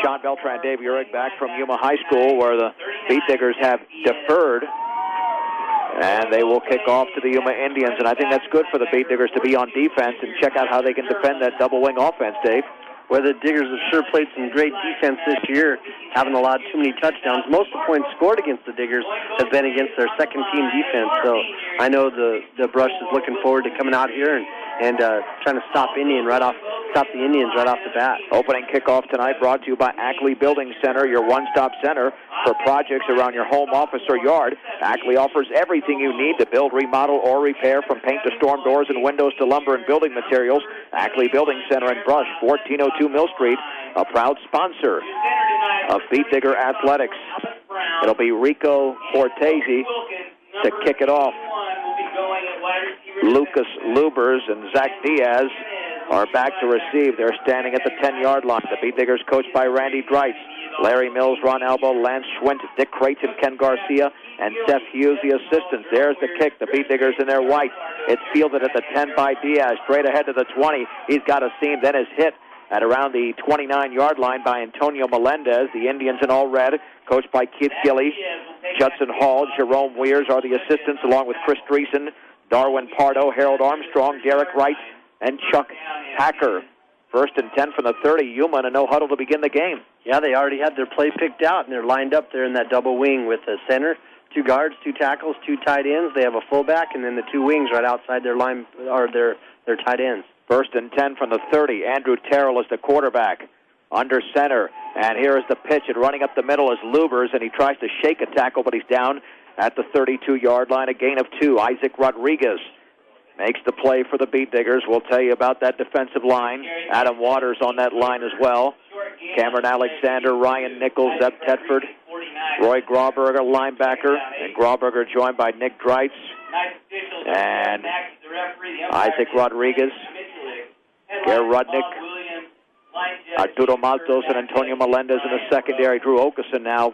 John Beltran, Dave Urich back from Yuma High School, where the Beat Diggers have deferred. And they will kick off to the Yuma Indians. And I think that's good for the Beat Diggers to be on defense and check out how they can defend that double-wing offense, Dave. Well, the Diggers have sure played some great defense this year, having allowed too many touchdowns. Most of the points scored against the Diggers have been against their second-team defense. So I know the Brush is looking forward to coming out here and trying to stop the Indians right off the bat. Opening kickoff tonight brought to you by Ackley Building Center, your one-stop center for projects around your home, office, or yard. Ackley offers everything you need to build, remodel, or repair, from paint to storm doors and windows to lumber and building materials. Ackley Building Center in Brush, 1402 Mill Street, a proud sponsor of Beat Digger Athletics. It'll be Rico Fortese to kick it off. Lucas Lubers and Zach Diaz are back to receive. They're standing at the 10-yard line. The Beat Diggers coached by Randy Dreitz, Larry Mills, Ron Albo, Lance Schwint, Dick Creighton, Ken Garcia, and Seth Hughes, the assistants. There's the kick. The Beat Diggers in their white. It's fielded at the 10 by Diaz, straight ahead to the 20. He's got a seam, then is hit at around the 29-yard line by Antonio Melendez. The Indians in all red, coached by Keith Gilley, Judson Hall, Jerome Weirs are the assistants, along with Chris Dreesen, Darwin Pardo, Harold Armstrong, Derek Wright, and Chuck Hacker. 1st and 10 from the 30. Yuma in a no-huddle to begin the game. Yeah, they already had their play picked out, and they're lined up there in that double wing with a center, 2 guards, 2 tackles, 2 tight ends. They have a fullback, and then the 2 wings right outside their line are their tight ends. 1st and 10 from the 30. Andrew Terrell is the quarterback. Under center, and here is the pitch, and running up the middle is Lubers, and he tries to shake a tackle, but he's down at the 32-yard line, a gain of 2. Isaac Rodriguez makes the play for the Beat Diggers. We'll tell you about that defensive line. Adam Waters on that line as well. Cameron Alexander, Ryan Nichols, Zeb Tedford, Roy Grauberger, linebacker, and Grauberger joined by Nick Dreitz and Isaac Rodriguez, Gare Rudnick, Arturo Maltos, and Antonio Melendez in the secondary. Drew Okeson now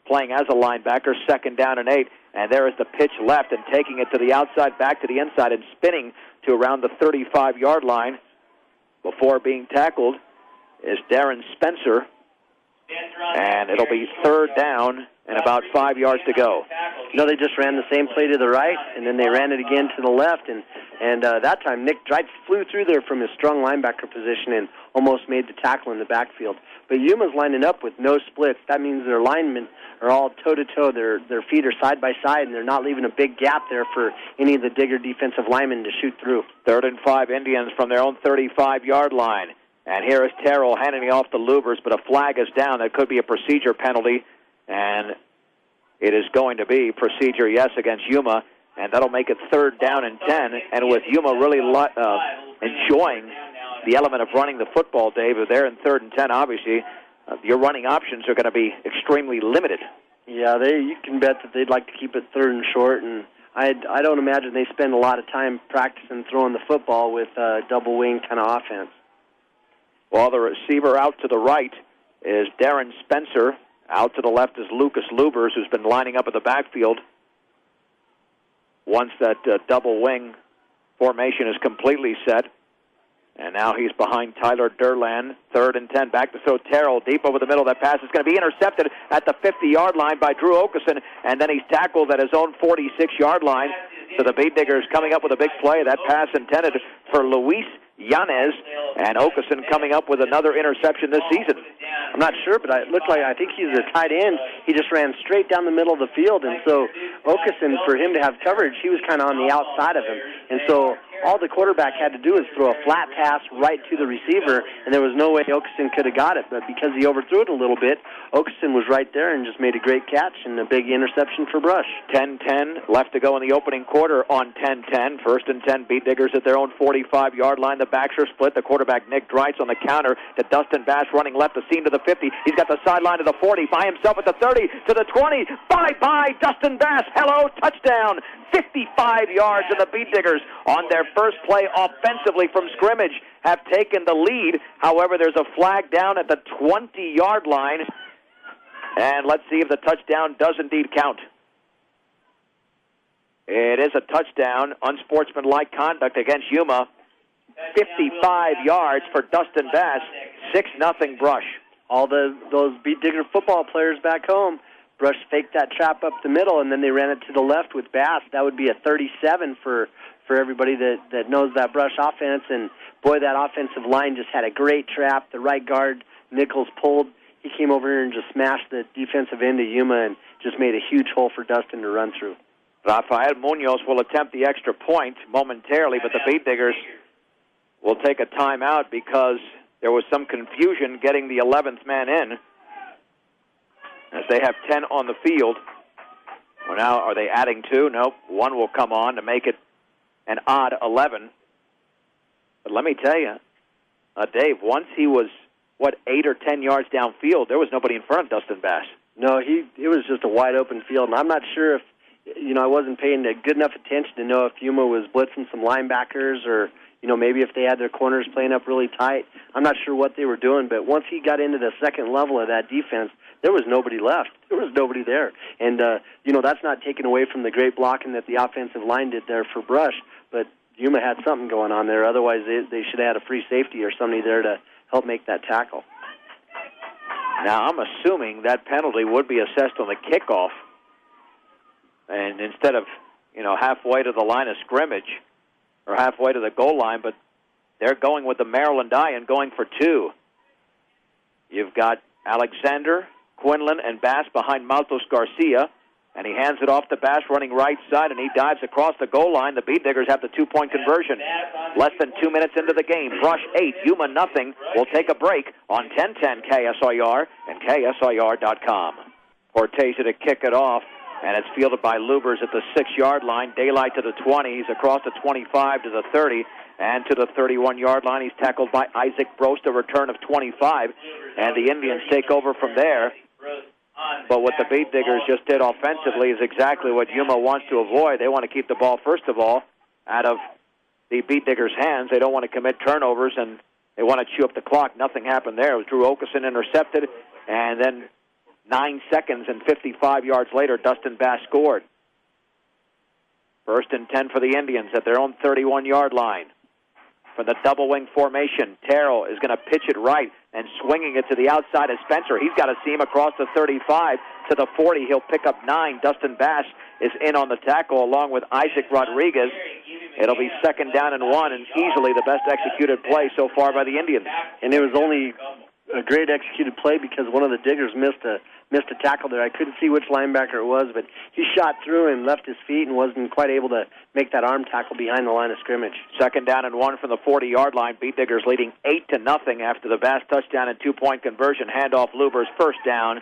playing as a linebacker, 2nd down and 8. And there is the pitch left, and taking it to the outside, back to the inside, and spinning to around the 35-yard line before being tackled is Darren Spencer. And it'll be 3rd down and about 5 yards to go. No, they just ran the same play to the right, and then they ran it again to the left, and that time Nick Dreitz flew through there from his strong linebacker position and almost made the tackle in the backfield. But Yuma's lining up with no splits. That means their linemen are all toe-to-toe. Their feet are side by side, and they're not leaving a big gap there for any of the Digger defensive linemen to shoot through. 3rd and 5 Indians from their own 35-yard line. And here is Terrell handing it off to Lubers, but a flag is down. That could be a procedure penalty, and it is going to be procedure, yes, against Yuma, and that'll make it 3rd down and 10. And with Yuma really enjoying the element of running the football, Dave, they're in 3rd and 10, obviously. Your running options are going to be extremely limited. Yeah, you can bet that they'd like to keep it 3rd and short, and I don't imagine they spend a lot of time practicing throwing the football with double wing kind of offense. Well, the receiver out to the right is Darren Spencer. Out to the left is Lucas Lubers, who's been lining up in the backfield once that double wing formation is completely set. And now he's behind Tyler Durland. 3rd and 10. Back to throw Terrell deep over the middle. That pass is going to be intercepted at the 50-yard line by Drew Okeson, and then he's tackled at his own 46-yard line. So the Beat Diggers coming up with a big play. That pass intended for Luis Yanez, and Okeson coming up with another interception this season. I'm not sure, but it looked like I think he's a tight end. He just ran straight down the middle of the field, and so Okeson, for him to have coverage, he was kind of on the outside of him. And so all the quarterback had to do was throw a flat pass right to the receiver, and there was no way Okeson could have got it. But because he overthrew it a little bit, Okeson was right there and just made a great catch and a big interception for Brush. 10-10 left to go in the opening quarter on 10-10. 1st and 10, Beat Diggers at their own 45-yard line. The backs are split. The quarterback, Nick Dreitz, on the counter to Dustin Bass, running left, the seam to the 50. He's got the sideline to the 40, by himself at the 30, to the 20. Bye-bye, Dustin Bass. Hello, touchdown. 55 yards, and the Beat Diggers on their first play offensively from scrimmage have taken the lead. However, there's a flag down at the 20-yard line, and let's see if the touchdown does indeed count. It is a touchdown, unsportsmanlike conduct against Yuma. 55 yards for Dustin Bass, 6-0 Brush. all those Beat Digger football players back home, Brush faked that trap up the middle, and then they ran it to the left with Bass. That would be a 37 for everybody that knows that Brush offense. And, boy, that offensive line just had a great trap. The right guard, Nichols, pulled. He came over here and just smashed the defensive end of Yuma and just made a huge hole for Dustin to run through. Rafael Munoz will attempt the extra point momentarily, but the Beat Diggers will take a timeout because there was some confusion getting the 11th man in, as they have 10 on the field. Well, now, are they adding 2? Nope. 1 will come on to make it an odd 11. But let me tell you, Dave, once he was, 8 or 10 yards downfield, there was nobody in front of Dustin Bass. No, it was just a wide-open field, and I'm not sure if, I wasn't paying good enough attention to know if Yuma was blitzing some linebackers or, maybe if they had their corners playing up really tight. I'm not sure what they were doing, but once he got into the second level of that defense, there was nobody left. There was nobody there. And, that's not taken away from the great blocking that the offensive line did there for Brush, but Yuma had something going on there. Otherwise, they should have had a free safety or somebody there to help make that tackle. Now, I'm assuming that penalty would be assessed on the kickoff, and instead of, halfway to the line of scrimmage or halfway to the goal line, but they're going with the Maryland eye and going for 2. You've got Alexander, Quinlan, and Bass behind Maltos Garcia, and he hands it off to Bass running right side, and he dives across the goal line. The Beat Diggers have the 2-point conversion. Less than 2 minutes into the game. Brush 8, Yuma nothing. We'll take a break on 1010 KSIR and KSIR.com. Cortese to kick it off, and it's fielded by Lubers at the 6-yard line. Daylight to the 20. He's across the 25 to the 30 and to the 31-yard line. He's tackled by Isaac Brost, a return of 25, and the Indians take over from there. But what the Beat Diggers just did offensively is exactly what Yuma wants to avoid. They want to keep the ball, first of all, out of the Beat Diggers' hands. They don't want to commit turnovers, and they want to chew up the clock. Nothing happened there. It was Drew Okeson intercepted, and then 9 seconds and 55 yards later, Dustin Bass scored. 1st and 10 for the Indians at their own 31-yard line. From the double-wing formation, Terrell is going to pitch it right and swinging it to the outside of Spencer. He's got a seam across the 35 to the 40. He'll pick up 9. Dustin Bass is in on the tackle along with Isaac Rodriguez. It'll be 2nd down and 1, and easily the best executed play so far by the Indians. And it was only a great executed play because one of the Diggers missed a tackle there. I couldn't see which linebacker it was, but he shot through and left his feet and wasn't quite able to make that arm tackle behind the line of scrimmage. 2nd down and 1 from the 40-yard line. Beat Diggers leading 8-0 after the Bass touchdown and 2-point conversion. Handoff Lubers, 1st down.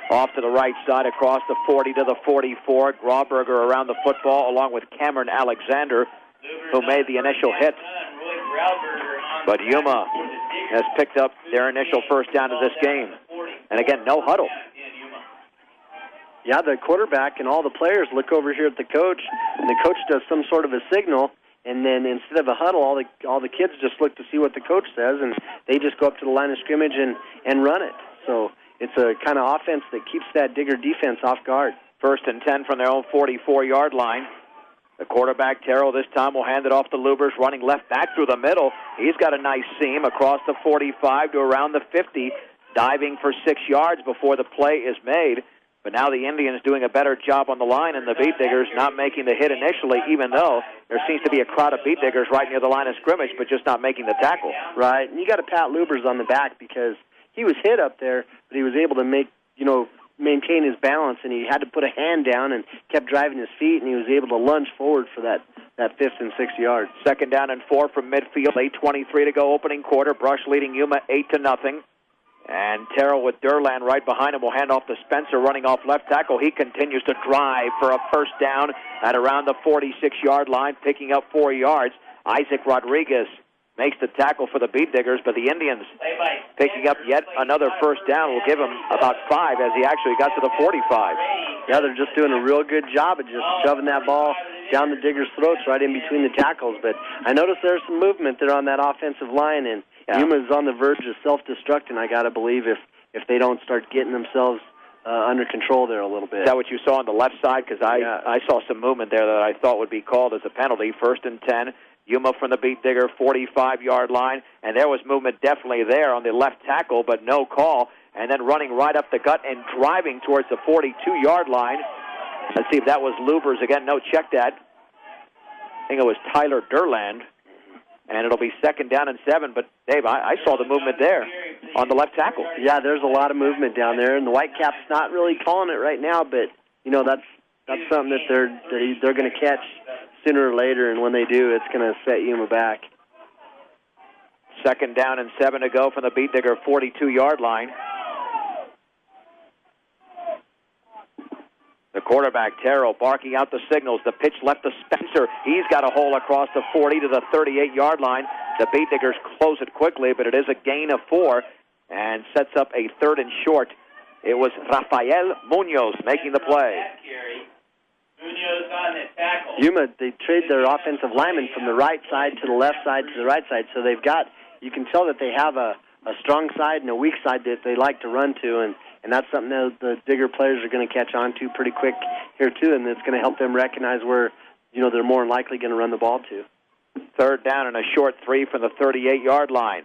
Off to the right side across the 40 to the 44. Grauberger around the football along with Cameron Alexander, who made the initial hit. But Yuma has picked up their initial 1st down of this game. And again, no huddle. Yeah, the quarterback and all the players look over here at the coach, and the coach does some sort of a signal, and then instead of a huddle, all the kids just look to see what the coach says, and they just go up to the line of scrimmage and run it. So it's a kind of offense that keeps that Digger defense off guard. 1st and 10 from their own 44-yard line. The quarterback, Terrell, this time will hand it off to Lubers, running left back through the middle. He's got a nice seam across the 45 to around the 50, diving for 6 yards before the play is made. But now the Indians doing a better job on the line, and the Beat Diggers not making the hit initially, even though there seems to be a crowd of Beat Diggers right near the line of scrimmage, but just not making the tackle. Right, and you got to pat Lubers on the back because he was hit up there, but he was able to maintain his balance, and he had to put a hand down and kept driving his feet, and he was able to lunge forward for that 5th and 6 yards. 2nd down and 4 from midfield, 8:23 to go, opening quarter. Brush leading Yuma 8-0. And Terrell with Durland right behind him will hand off to Spencer running off left tackle. He continues to drive for a 1st down at around the 46-yard line, picking up 4 yards. Isaac Rodriguez makes the tackle for the Beat Diggers, but the Indians picking up yet another 1st down will give him about 5 as he actually got to the 45. Yeah, they're just doing a real good job of just shoving that ball down the Diggers' throats right in between the tackles. But I noticed there's some movement there on that offensive line, and Yuma's on the verge of self-destructing, I got to believe, if they don't start getting themselves under control there a little bit. Is that what you saw on the left side? Because I saw some movement there that I thought would be called as a penalty. 1st and 10. Yuma from the beat digger, 45-yard line, and there was movement definitely there on the left tackle, but no call. And then running right up the gut and driving towards the 42-yard line. Let's see if that was Lubers again. No, check that. I think it was Tyler Durland. And it'll be 2nd down and 7. But, Dave, I saw the movement there on the left tackle. Yeah, there's a lot of movement down there, and the Whitecaps not really calling it right now, but, you know, that's something that they're going to catch sooner or later, and when they do, it's going to set Yuma back. 2nd down and 7 to go from the beat digger 42-yard line. The quarterback, Terrell, barking out the signals. The pitch left to Spencer. He's got a hole across the 40 to the 38-yard line. The beat diggers close it quickly, but it is a gain of 4 and sets up a 3rd and short. It was Rafael Munoz making the play. Yuma, they trade their offensive linemen from the right side to the left side to the right side, so they've got, you can tell that they have a strong side and a weak side that they like to run to, and that's something that the digger players are going to catch on to pretty quick here, too, and it's going to help them recognize where, you know, they're more likely going to run the ball to. 3rd down and a short 3 from the 38-yard line.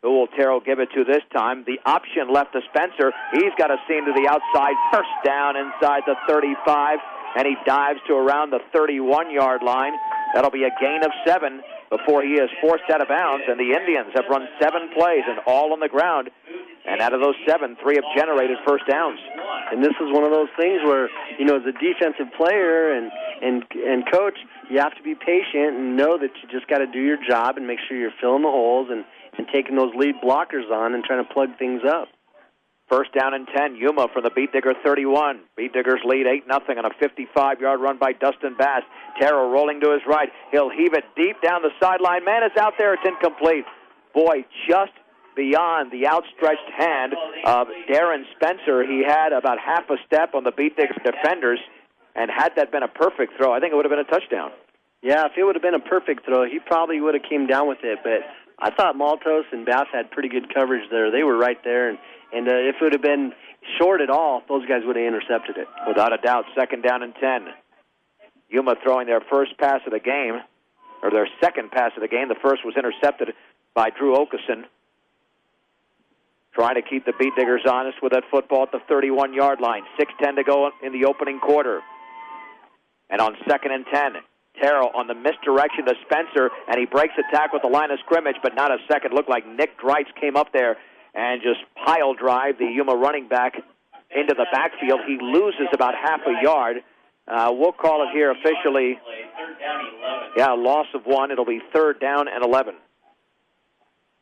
Who will Terrell give it to this time? The option left to Spencer. He's got a seam to the outside. 1st down inside the 35, and he dives to around the 31-yard line. That'll be a gain of 7 before he is forced out of bounds, and the Indians have run 7 plays and all on the ground. And out of those 7, 3 have generated 1st downs. And this is one of those things where, you know, as a defensive player and coach, you have to be patient and know that you just got to do your job and make sure you're filling the holes and taking those lead blockers on and trying to plug things up. 1st down and 10, Yuma from the beat digger 31. Beat diggers lead 8-0 on a 55-yard run by Dustin Bass. Terrell rolling to his right. He'll heave it deep down the sideline. Man is out there. It's incomplete. Boy, just beyond the outstretched hand of Darren Spencer. He had about half a step on the beat digger defenders, and had that been a perfect throw, I think it would have been a touchdown. Yeah, if it would have been a perfect throw, he probably would have came down with it, but I thought Maltos and Bass had pretty good coverage there. They were right there, and if it would have been short at all, those guys would have intercepted it. Without a doubt, 2nd down and 10. Yuma throwing their first pass of the game, or their second pass of the game. The first was intercepted by Drew Okeson. Trying to keep the beat diggers honest with that football at the 31-yard line. 6:10 to go in the opening quarter. And on 2nd and 10, Terrell on the misdirection to Spencer, and he breaks the tackle at the line of scrimmage, but not a second. Looked like Nick Dreitz came up there and just pile drive the Yuma running back into the backfield. He loses about half a yard. We'll call it here officially, loss of 1. It'll be 3rd down and 11.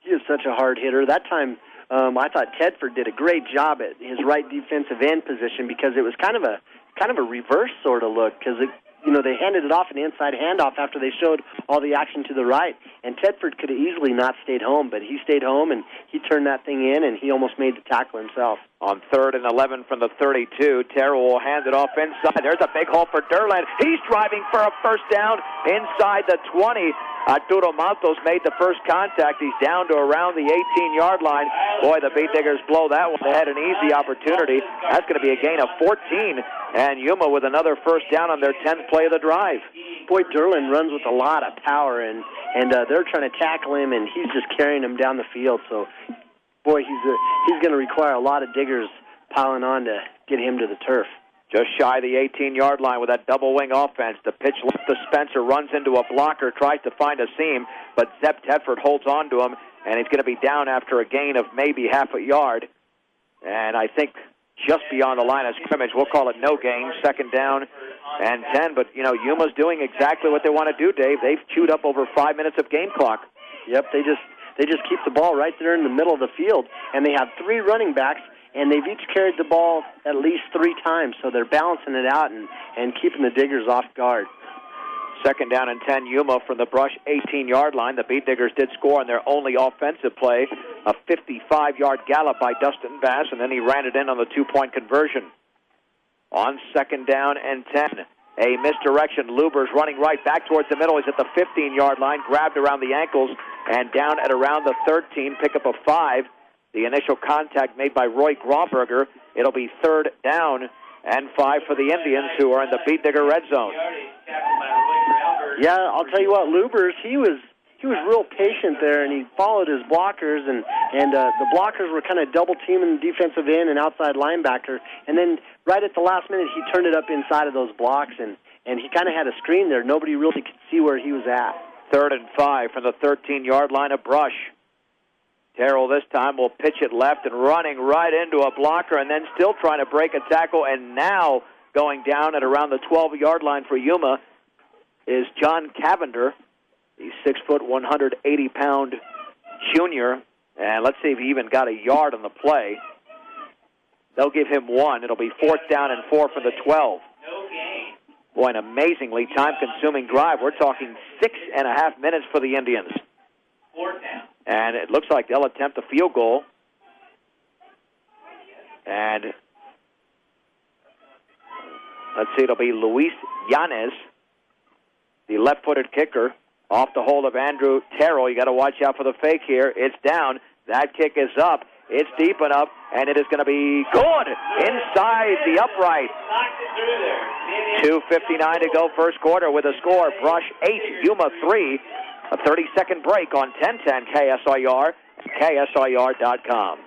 He is such a hard hitter. That time, I thought Tedford did a great job at his right defensive end position because it was kind of a reverse sort of look because they handed it off an inside handoff after they showed all the action to the right, and Tedford could have easily not stayed home, but he stayed home and he turned that thing in and he almost made the tackle himself. On 3rd and 11 from the 32, Terrell will hand it off inside. There's a big hole for Durland. He's driving for a 1st down inside the 20. Arturo Maltos made the first contact. He's down to around the 18-yard line. Boy, the beat diggers blow that one. They had an easy opportunity. That's going to be a gain of 14. And Yuma with another 1st down on their 10th play of the drive. Boy, Durland runs with a lot of power, and they're trying to tackle him, and he's just carrying him down the field. So, boy, he's going to require a lot of diggers piling on to get him to the turf. Just shy of the 18-yard line with that double-wing offense. The pitch left to Spencer, runs into a blocker, tries to find a seam, but Zeb Tedford holds on to him, and he's going to be down after a gain of maybe half a yard. And I think just beyond the line of scrimmage, we'll call it no gain, 2nd down and 10. But, Yuma's doing exactly what they want to do, Dave. They've chewed up over 5 minutes of game clock. Yep, they just keep the ball right there in the middle of the field, and they have 3 running backs, and they've each carried the ball at least 3 times, so they're balancing it out and keeping the diggers off guard. 2nd down and 10, Yuma from the brush 18-yard line. The beat diggers did score on their only offensive play, a 55-yard gallop by Dustin Bass, and then he ran it in on the 2-point conversion. On 2nd down and 10, a misdirection. Luber's running right back towards the middle. He's at the 15-yard line, grabbed around the ankles, and down at around the 13, pickup of 5. The initial contact made by Roy Grauberger. It'll be 3rd down and 5 for the Indians, who are in the beat digger red zone. Yeah, I'll tell you what, Lubers, he was real patient there, and he followed his blockers, and the blockers were kind of double teaming the defensive end and outside linebacker, and then right at the last minute he turned it up inside of those blocks, and he kind of had a screen there. Nobody really could see where he was at. 3rd and 5 from the 13-yard line of Brush. Terrell this time will pitch it left and running right into a blocker, and then still trying to break a tackle, and now going down at around the 12-yard line for Yuma is John Cavender. He's 6 foot, 180-pound junior, and let's see if he even got a yard on the play. They'll give him 1. It'll be 4th down and 4 for the 12. Boy, an amazingly time-consuming drive. We're talking 6.5 minutes for the Indians. 4th down. And it looks like they'll attempt a field goal. And let's see, it'll be Luis Yanez, the left-footed kicker, off the hold of Andrew Terrell. You got to watch out for the fake here. It's down. That kick is up. It's deep enough, and it is going to be good inside the upright. 2:59 to go first quarter with a score. Brush 8, Yuma 3. A 30-second break on 1010 KSIR, KSIR.com.